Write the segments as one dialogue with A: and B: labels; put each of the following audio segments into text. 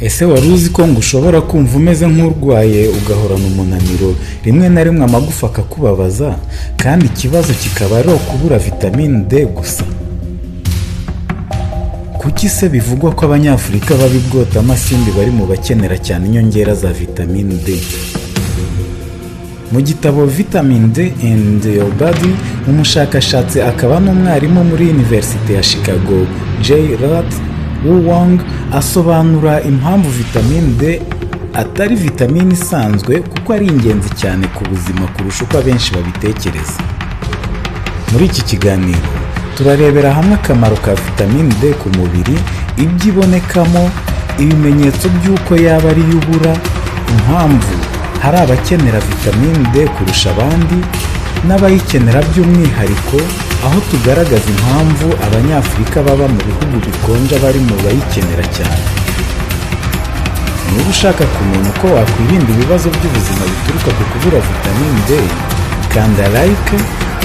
A: Ese wari uzi ko ngo ushobora kumva umeze nk'urwaye ugahorana umunaniro, rimwe na rimwe amagufa akakubabaza, kandi ikibazo kikaba ari ukubura vitamine D gusa? Kuki se bivugwa ko abanyafurika babibwota amasimbi bari mu bakenera cyane inyongera za vitamine D? Mu gitabo Vitamin D and Your Body, umushakashatsi akaba n'umwarimu muri University ya Chicago, J. Rat Wong, asobanura impamvu vitamine D atari vitamine isanzwe kuko ari ingenzi cyane ku buzima kurusha uko abenshi babitekereza. Muri iki kiganiro turarebera hamwe akamaro ka vitamine D ku mubiri, ibyo ibonekamo, ibimenyetso by'uko yaba ari yubura, impamvu hari abakenera vitamine D kurusha abandi n'abayikenera by'umwihariko, aho tugaragaza impamvu abanyafurika baba mu bihugu bikonja bari mu bayikenera cyane. Niba ushaka kumenya uko wakwirinda ibibazo by'ubuzima bituruka ku kubura vitamine D, kanda like,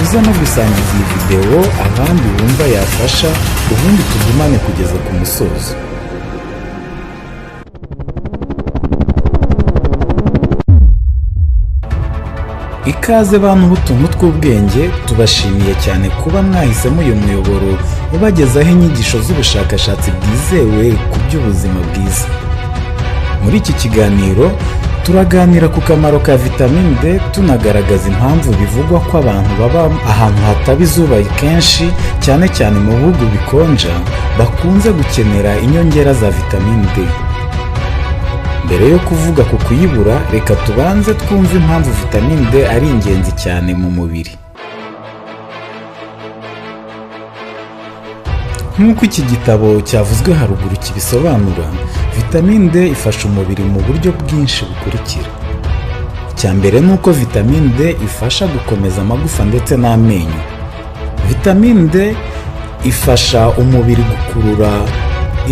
A: uza no gusangiza iyi video abandi wumva yafasha, ubundi tugumane kugeza ku musozo. Ikaze bantu b'utuntu tw'ubwenge, tubashimiye cyane kuba mwahisemo uyu muyoboro ubagezaho inyigisho z'ubushakashatsi bwizewe ku by'ubuzima bwiza. Muri iki kiganiro turaganira ku kamaro ka vitamine D, tunagaragaza impamvu bivugwa ko abantu baba ahantu hataba izuba kenshi, cyane cyane mu bihugu bikonja, bakunze gukenera inyongera za vitamine D. Mbere yo kuvuga ku kuyibura, reka tubanze twumve impamvu vitamine D ari ingenzi cyane mu mubiri. Nk'uko iki gitabo cyavuzwe haruguru kibisobanura, vitamine D ifasha umubiri mu buryo bwinshi bukurikira. Icya mbere ni uko vitamine D ifasha gukomeza amagufa ndetse n'amenyo. Vitamine D ifasha umubiri gukurura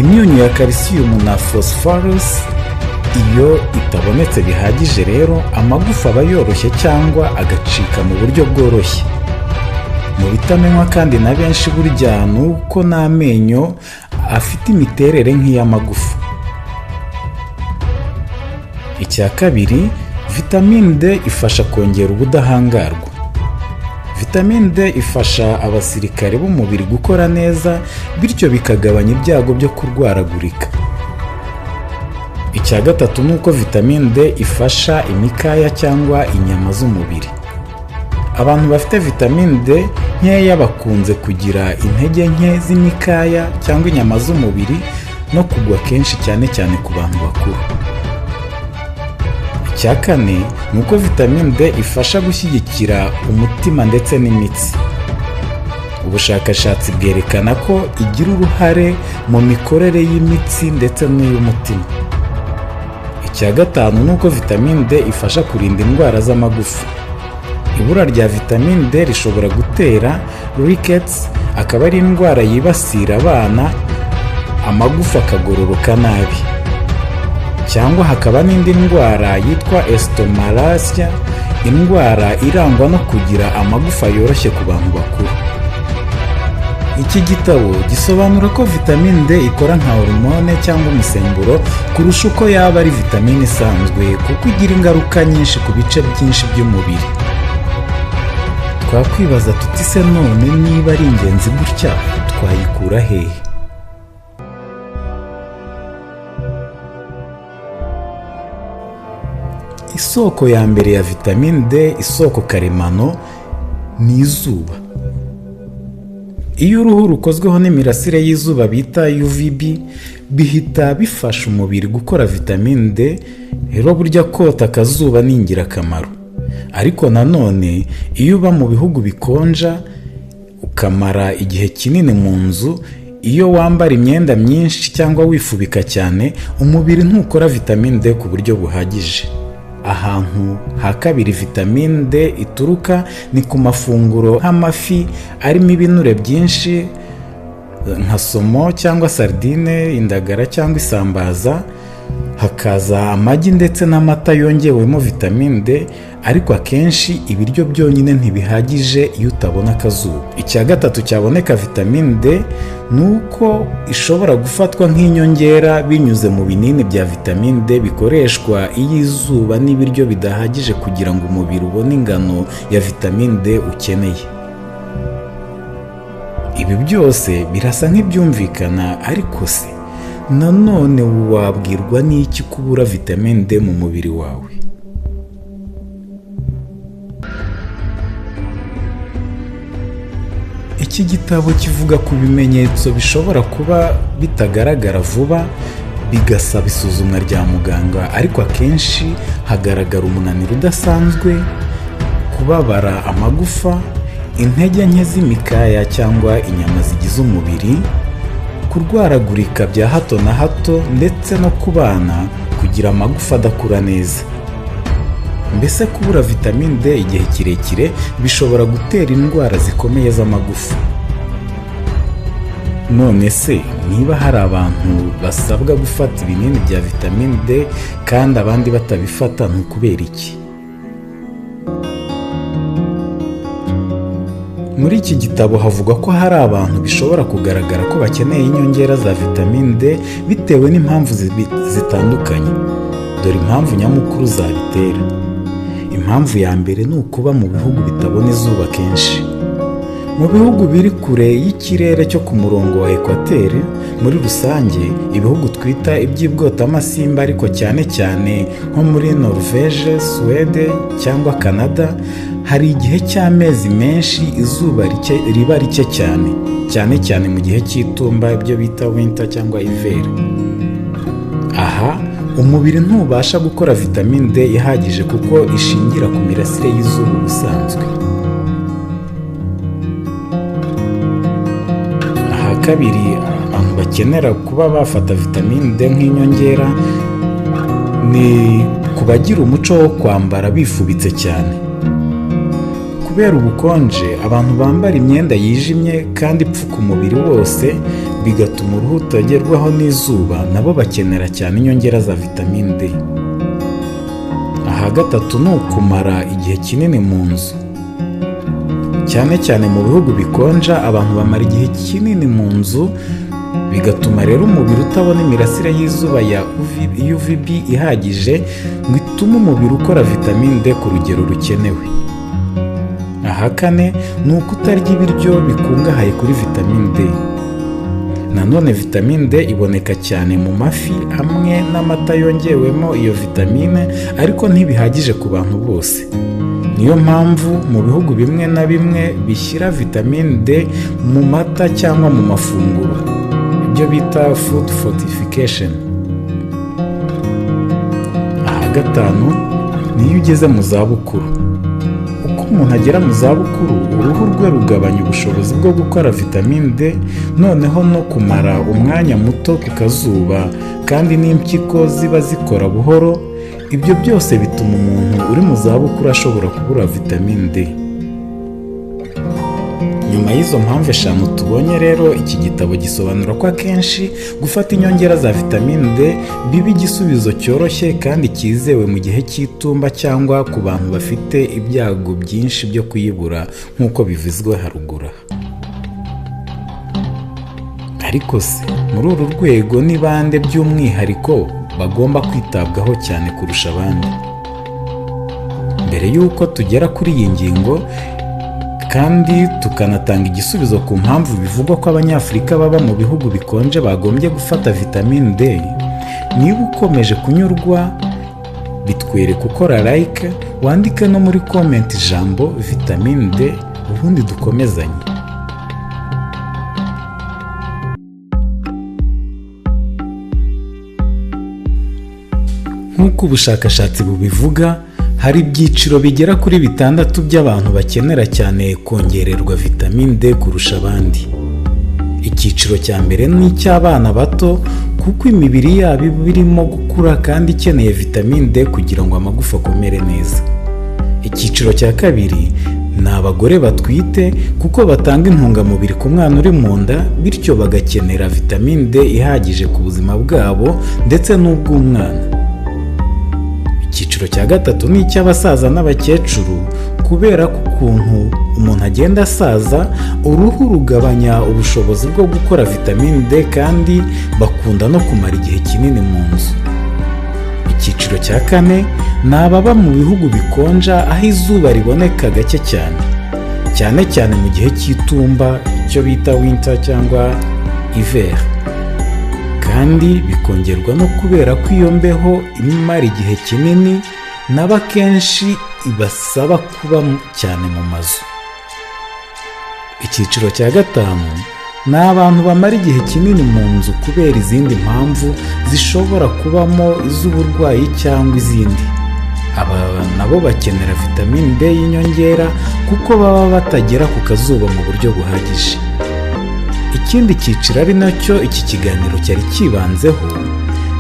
A: imyunyu ya calcium na phosphorus. Iyo itabonetse bihagije rero, amagufa aba yoroshye cyangwa agacika mu buryo bworoshye. Mu bitamenywa kandi na benshi burya ni uko n'amenyo afite imiterere nk'iy'amagufa. Icya kabiri, vitamine D ifasha kongera ubudahangarwa. Vitamine D ifasha abasirikare b'umubiri gukora neza, bityo bikagabanya ibyago byo kurwaragurika. Icya gatatu ni uko vitamine D ifasha imikaya cyangwa inyama z'umubiri. Abantu bafite vitamine D nkeya bakunze kugira intege nke z'imikaya cyangwa inyama z'umubiri no kugwa kenshi, cyane cyane ku bantu bakuru. Icya kane ni uko vitamine D ifasha gushyigikira umutima ndetse n'imitsi. Ubushakashatsi bwerekana ko igira uruhare mu mikorere y'imitsi ndetse n'iy'umutima. Icya gatanu ni uko vitamine D ifasha kurinda indwara z'amagufa. Ibura rya vitamine D rishobora gutera rickets, akaba ari indwara yibasira abana, amagufa akagororoka nabi. Cyangwa hakaba n'indi ndwara yitwa osteomalacia, indwara irangwa no kugira amagufa yoroshye ku bantu bakuru. Iki gitabo gisobanura ko vitamine D ikora nka hormone cyangwa umusemburo kurusha uko yaba ari vitamine isanzwe, kuko igira ingaruka nyinshi ku bice byinshi by'umubiri. Twakwibaza tuti se none niba ari ingenzi gutya, twayikura hehe? Isoko ya mbere ya vitamine D, isoko karemano, ni izuba. Iyo uruhu rukozweho n'imirasire y'izuba bita UVB, bihita bifasha umubiri gukora vitamine D. Rero burya kota akazuba ni ingirakamaro. Ariko nanone iyo uba mu bihugu bikonja ukamara igihe kinini mu nzu, iyo wambara imyenda myinshi cyangwa wifubika cyane, umubiri ntukora vitamine D ku buryo buhagije. Ahantu ha kabiri vitamine D ituruka ni ku mafunguro nk'amafi arimo ibinure byinshi nka somo cyangwa sardine, indagara cyangwa isambaza. Hakaza amagi ndetse n'amata yongewemo vitamine D. ariko akenshi ibiryo byonyine ntibihagije iyo utabona akazuba. Icya gatatu cyaboneka vitamine D ni uko ishobora gufatwa nk'inyongera binyuze mu binini bya vitamine D bikoreshwa iyo izuba n'ibiryo bidahagije kugira ngo umubiri ubone ingano ya vitamine D ukeneye. Ibi byose birasa nk'ibyumvikana, ariko se nanone wabwirwa n'iki kubura vitamine D mu mubiri wawe? Iki gitabo kivuga ku bimenyetso bishobora kuba bitagaragara vuba, bigasaba isuzumwa rya muganga, ariko akenshi hagaragara umunaniro udasanzwe, kubabara amagufa, intege nke z'imikaya cyangwa inyama zigize umubiri, kurwaragurika bya hato na hato, ndetse no ku bana kugira amagufa adakura neza. Mbese kubura vitamine D igihe kirekire bishobora gutera indwara zikomeye z'amagufa. None se niba hari abantu basabwa gufata ibinini bya vitamine D kandi abandi batabifata, ni ukubera iki? Muri iki gitabo havugwa ko hari abantu bishobora kugaragara ko bakeneye inyongera za vitamine D bitewe n'impamvu zitandukanye. Dore impamvu nyamukuru zabitera. Impamvu ya mbere ni ukuba mu bihugu bitabona izuba kenshi. Mu bihugu biri kure y'ikirere cyo ku murongo wa ekwateri, muri rusange ibihugu twita iby'ibwotamasimba, ariko cyane cyane nko muri Norvège, Suède cyangwa Canada, hari igihe cy'amezi menshi izuba riba rike cyane cyane mu gihe cy'itumba, ibyo bita winter cyangwa hiver. Aha umubiri ntubasha gukora vitamine D ihagije kuko ishingira ku mirasire y'izuba ubusanzwe. Aha kabiri, abantu bakenera kuba bafata vitamine D nk'inyongera ni ku bagira umuco wo kwambara bifubitse cyane. Kubera ubukonje, abantu bambara imyenda yijimye kandi ipfuka umubiri wose, bigatuma uruhu rutagerwaho n'izuba, nabo bakenera cyane inyongera za vitamine D. Aha gatatu ni ukumara igihe kinini mu nzu. Cyane cyane mu bihugu bikonja, abantu bamara igihe kinini mu nzu, bigatuma rero umubiri utabona imirasire y'izuba ya UVB ihagije ngo itume umubiri ukora vitamine D ku rugero rukenewe. Aha kane ni ukutarya ibiryo bikungahaye kuri vitamine D. Nanone vitamine D iboneka cyane mu mafi hamwe n'amata yongewemo iyo vitamine, ariko ntibihagije ku bantu bose. Niyo mpamvu mu bihugu bimwe na bimwe bishyira vitamine D mu mata cyangwa mu mafunguro, ibyo bita food fortification. Aha gatanu ni iyo ugeze mu zabukuru. Uko umuntu agera mu zabukuru, uruhu rwe rugabanya ubushobozi bwo gukora vitamine D, noneho no kumara umwanya muto ku kazuba, kandi n'impyiko ziba zikora buhoro. Ibyo byose bituma umuntu uri mu zabukuru ashobora kubura vitamine D. Nyuma y'izo mpamvu eshanu tubonye rero, iki gitabo gisobanura ko akenshi gufata inyongera za vitamine D biba igisubizo cyoroshye kandi cyizewe mu gihe cy'itumba cyangwa ku bantu bafite ibyago byinshi byo kuyibura nk'uko bivuzwe haruguru. Ariko se muri uru rwego ni bande by'umwihariko bagomba kwitabwaho cyane kurusha abandi? Mbere y'uko tugera kuri iyi ngingo kandi tukanatanga igisubizo ku mpamvu bivugwa ko Abanyafurika baba mu bihugu bikonje bagombye gufata vitamine D, niba ukomeje kunyurwa, bitwereke ukora like, wandike no muri comment ijambo vitamine D, ubundi dukomezanye. Nk'uko ubushakashatsi bubivuga, hari ibyiciro bigera kuri 6 by'abantu bakenera cyane kongererwa vitamine D kurusha abandi. Icyiciro cya mbere ni icy'abana bato, kuko imibiri yabo iba irimo gukura kandi ikeneye vitamine D kugira ngo amagufa akomere neza. Icyiciro cya kabiri ni abagore batwite, kuko batanga intungamubiri ku mwana uri mu nda, bityo bagakenera vitamine D ihagije ku buzima bwabo ndetse n'ubw'umwana. Icyiciro cya gatatu ni icy'abasaza n'abakecuru, kubera ko ukuntu umuntu agenda asaza uruhu rugabanya ubushobozi bwo gukora vitamine D kandi bakunda no kumara igihe kinini mu nzu. Icyiciro cya kane ni ababa mu bihugu bikonja aho izuba riboneka gake cyane, cyane cyane mu gihe cy'itumba, icyo bita winter cyangwa hiver, kandi bikongerwa no kubera ko iyo mbeho imara igihe kinini nabo akenshi ibasaba kuba cyane mu mazu. Icyiciro cya gatanu ni abantu bamara igihe kinini mu nzu kubera izindi mpamvu zishobora kubamo iz'uburwayi cyangwa izindi. Aba nabo bakenera vitamine D y'inyongera kuko baba batagera ku kazuba mu buryo buhagije. Ikindi cyiciro ari nacyo iki kiganiro cyari cyibanzeho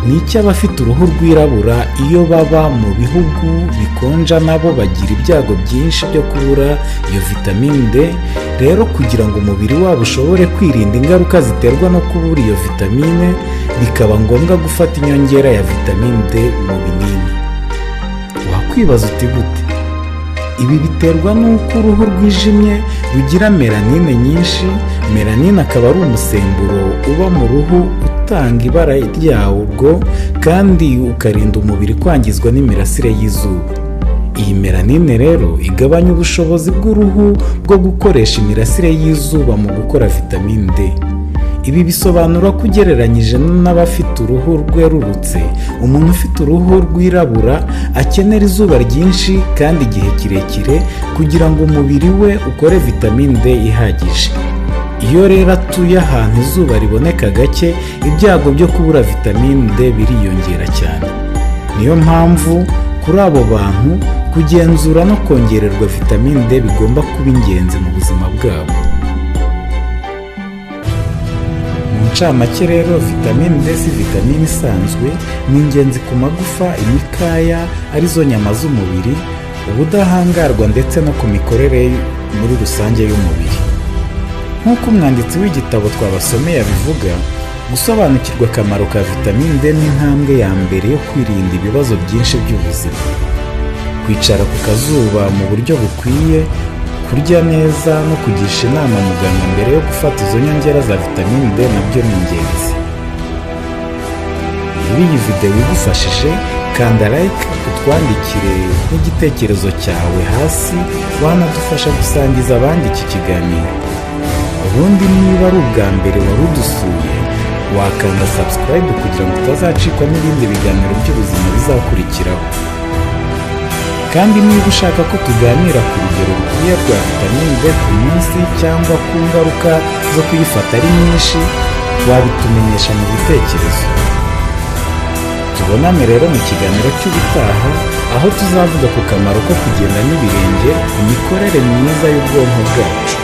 A: ni icy'abafite uruhu rwirabura. Iyo baba mu bihugu bikonja nabo bagira ibyago byinshi byo kubura iyo vitamine D. Rero kugira ngo umubiri wabo ushobore kwirinda ingaruka ziterwa no kubura iyo vitamine, bikaba ngombwa gufata inyongera ya vitamine D mu binini. Wakwibaza uti gute? Ibi biterwa n'uko uruhu rwijimye rugira melanine nyinshi. Melanine akaba ari umusemburo uba mu ruhu utanga ibara ryarwo kandi ukarinda umubiri kwangizwa n'imirasire y'izuba. Iyi melanine rero igabanya ubushobozi bw'uruhu bwo gukoresha imirasire y'izuba mu gukora vitamine D. Ibi bisobanura ko ugereranyije n'abafite uruhu rwerurutse, umuntu ufite uruhu rwirabura akenera izuba ryinshi kandi igihe kirekire kugira ngo umubiri we ukore vitamine D ihagije. Iyo rero atuye ahantu izuba riboneka gake, ibyago byo kubura vitamine D biriyongera cyane. Niyo mpamvu kuri abo bantu kugenzura no kongererwa vitamine D bigomba kuba ingenzi mu buzima bwabo. Mu ncamake rero, vitamine D si vitamine isanzwe, ni ingenzi ku magufa, imikaya arizo nyama z'umubiri, ubudahangarwa ndetse no ku mikorere muri rusange y'umubiri. Nk'uko umwanditsi w'igitabo twabasomeye abivuga, gusobanukirwa akamaro ka vitamine D ni intambwe ya mbere yo kwirinda ibibazo byinshi by'ubuzima. Kwicara ku kazuba mu buryo bukwiye, kurya neza no kugisha inama muganga mbere yo gufata izo nyongera za vitamine D nabyo ni ingenzi. Niba iyi videwo igufashije, kanda like, utwandikire n'igitekerezo cyawe hasi, wanadufasha gusangiza abandi iki kiganiro. Ubundi niba ari ubwa mbere wari udusuye, wakanda subscribe kugira ngo utazacikwa n'ibindi biganiro by'ubuzima bizakurikiraho. Kandi niba ushaka ko tuganira ku rugero rukwiye rwa vitamine D ku munsi cyangwa ku ngaruka zo kuyifata ari nyinshi, wabitumenyesha mu bitekerezo. Tubonane rero mu kiganiro cy'ubutaha, aho tuzavuga ku kamaro ko kugenda n'ibirenge ku mikorere myiza y'ubwonko bwacu.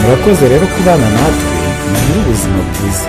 A: Murakoze rero kubana natwe, mugire ubuzima bwiza.